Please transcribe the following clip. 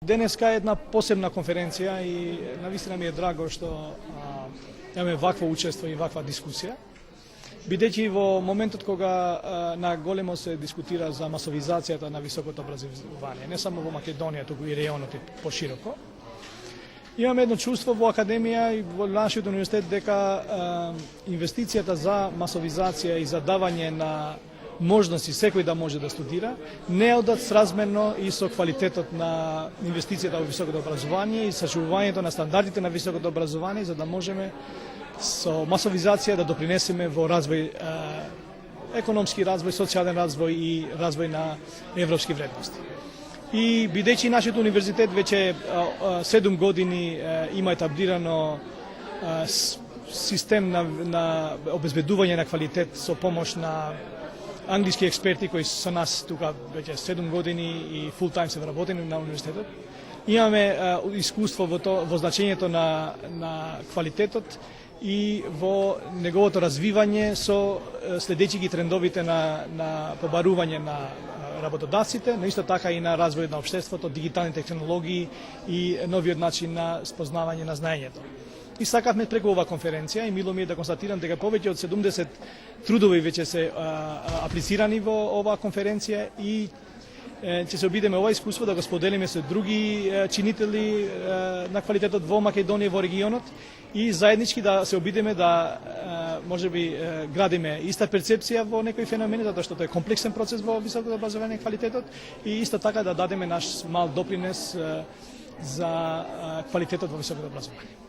Денеска е една посебна конференција и навистина ми е драго што имаме вакво учество и ваква дискусија, бидејќи во моментот кога на големо се дискутира за масовизацијата на високото образование, не само во Македонија, туку и регионот и пошироко, имаме едно чувство во академија и во нашиот универзитет дека инвестицијата за масовизација и за давање на можности секој да може да студира, не одат сразмерно и со квалитетот на инвестицијата во високото образование и сачувувањето на стандардите на високото образование, за да можеме со масовизација да допринесеме во развој, економски развој, социјален развој и развој на европски вредности. И бидејќи нашиот универзитет веќе 7 години има етаблирано систем на обезбедување на квалитет со помош на англиски експерти кои со нас тука веќе 7 години и фул тајм се вработени на универзитетот. Имаме искуство во значењето на квалитетот и во неговото развивање со следејќи ги трендовите на побарување на работодавците, но исто така и на развојот на општеството, дигитални технологии и новиот начин на спознавање на знаењето. И сакавме преку ова конференција и мило ми е да констатирам дека повеќе од 70 трудови веќе се аплицирани во оваа конференција и ќе се обидеме ова искуство да го споделиме со други чинители на квалитетот во Македонија во регионот и заеднички да се обидеме да можеби градиме иста перцепција во некои феномени, затоа што тоа е комплексен процес во високото образование и квалитетот и исто така да дадеме наш мал допринес за квалитетот во високото образование.